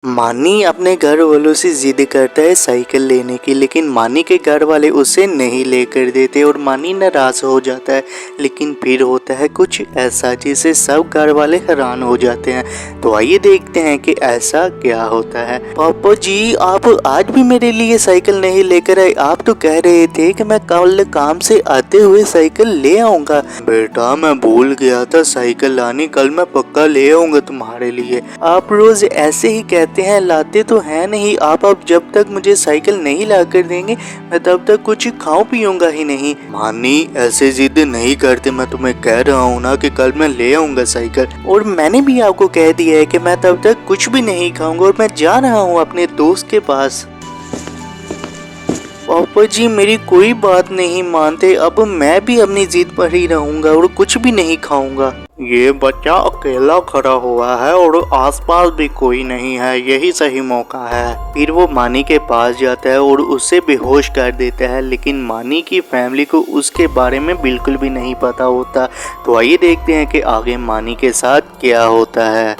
मानी अपने घर वालों से जिद करता है साइकिल लेने की, लेकिन मानी के घर वाले उसे नहीं लेकर देते और मानी नाराज हो जाता है। लेकिन फिर होता है कुछ ऐसा जिसे सब घर वाले हैरान हो जाते हैं। तो आइए देखते हैं कि ऐसा क्या होता है। पापा जी, आप आज भी मेरे लिए साइकिल नहीं लेकर आए। आप तो कह रहे थे कि मैं कल काम से आते हुए साइकिल ले आऊंगा। बेटा, मैं भूल गया था साइकिल लानी। कल मैं पक्का ले आऊंगा तुम्हारे लिए। आप रोज ऐसे ही कहते हैं, लाते तो है नहीं। आप अब जब तक मुझे साइकिल नहीं ला कर देंगे मैं तब तक कुछ खाऊं पीऊंगा ही नहीं। मानी, ऐसे जिद नहीं करते। मैं तुम्हें कह रहा हूँ ना कि कल मैं ले आऊंगा साइकिल। और मैंने भी आपको कह दिया है कि मैं तब तक कुछ भी नहीं खाऊंगा और मैं जा रहा हूँ अपने दोस्त के पास। पापा जी, मेरी कोई बात नहीं मानते। अब मैं भी अपनी जिद पर ही रहूंगा और कुछ भी नहीं खाऊंगा। ये बच्चा अकेला खड़ा हुआ है और आसपास भी कोई नहीं है, यही सही मौका है। फिर वो मानी के पास जाता है और उसे बेहोश कर देता है। लेकिन मानी की फैमिली को उसके बारे में बिल्कुल भी नहीं पता होता। तो आइए देखते हैं कि आगे मानी के साथ क्या होता है।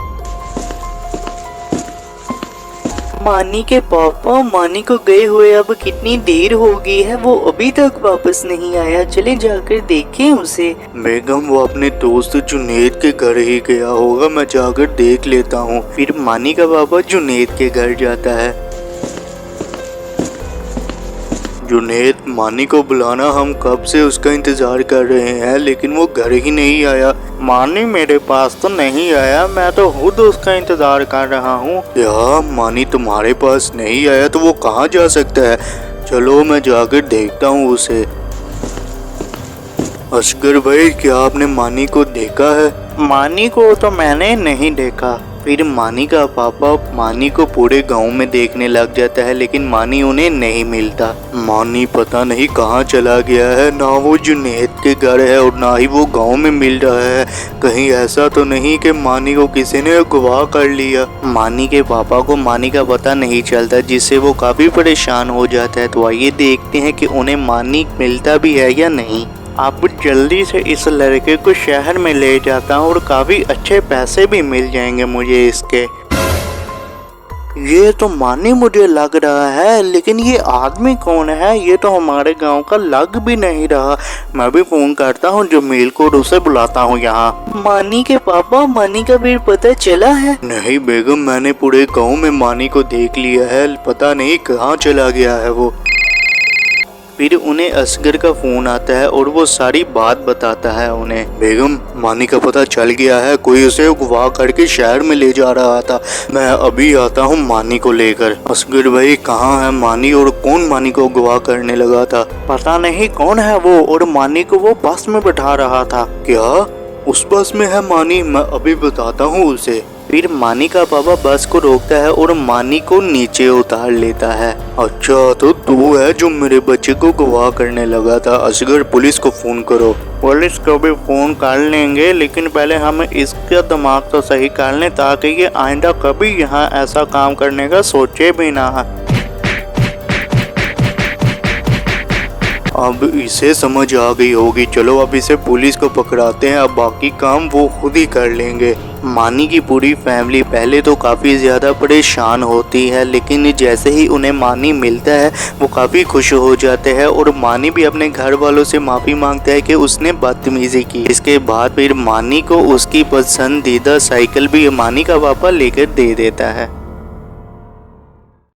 मानी के पापा, मानी को गए हुए अब कितनी देर हो गई है, वो अभी तक वापस नहीं आया। चले जाकर देखें उसे। बेगम, वो अपने दोस्त जुनेद के घर ही गया होगा, मैं जाकर देख लेता हूँ। फिर मानी का पापा जुनेद के घर जाता है। जुनेद, मानी को बुलाना, हम कब से उसका इंतजार कर रहे हैं लेकिन वो घर ही नहीं आया। मानी मेरे पास तो नहीं आया, मैं तो खुद उसका इंतजार कर रहा हूँ। क्या मानी तुम्हारे पास नहीं आया तो वो कहाँ जा सकता है? चलो मैं जाकर देखता हूँ उसे। असगर भाई, क्या आपने मानी को देखा है? मानी को तो मैंने नहीं देखा। फिर मानी का पापा मानी को पूरे गांव में देखने लग जाता है, लेकिन मानी उन्हें नहीं मिलता। मानी पता नहीं कहाँ चला गया है। ना वो जुनेद के घर है और ना ही वो गांव में मिल रहा है। कहीं ऐसा तो नहीं कि मानी को किसी ने अगवा कर लिया। मानी के पापा को मानी का पता नहीं चलता, जिससे वो काफी परेशान हो जाता है। तो आइए देखते हैं कि उन्हें मानी मिलता भी है या नहीं। आप जल्दी से इस लड़के को शहर में ले जाता हूँ और काफी अच्छे पैसे भी मिल जाएंगे मुझे इसके। ये तो मानी मुझे लग रहा है, लेकिन ये आदमी कौन है? ये तो हमारे गांव का लग भी नहीं रहा। मैं भी फोन करता हूँ जमील को और उसे बुलाता हूँ यहाँ। मानी के पापा, मानी का फिर पता चला है? नहीं बेगम, मैंने पूरे गांव में मानी को देख लिया है, पता नहीं कहाँ चला गया है वो। फिर उन्हें असगर का फोन आता है और वो सारी बात बताता है उन्हें। बेगम, मानी का पता चल गया है, कोई उसे अगवा करके शहर में ले जा रहा था। मैं अभी आता हूँ मानी को लेकर। असगर भाई, कहाँ है मानी और कौन मानी को अगवा करने लगा था? पता नहीं कौन है वो, और मानी को वो बस में बैठा रहा था। क्या उस बस में है मानी? मैं अभी बताता हूँ उसे। फिर मानी का पापा बस को रोकता है और मानी को नीचे उतार लेता है। अच्छा, तो तू है जो मेरे बच्चे को गवाह करने लगा था। असगर, पुलिस को फोन करो। पुलिस को भी फोन कर लेंगे, लेकिन पहले हमें इसका दिमाग तो सही कर लें ताकि ये आइंदा कभी यहाँ ऐसा काम करने का सोचे भी ना। अब इसे समझ आ गई होगी। चलो अब इसे पुलिस को पकड़ाते हैं, अब बाकी काम वो खुद ही कर लेंगे। मानी की पूरी फैमिली पहले तो काफ़ी ज़्यादा परेशान होती है, लेकिन जैसे ही उन्हें मानी मिलता है वो काफ़ी खुश हो जाते हैं और मानी भी अपने घर वालों से माफ़ी मांगता है कि उसने बदतमीज़ी की। इसके बाद फिर मानी को उसकी पसंदीदा साइकिल भी मानी का पापा लेकर दे देता है।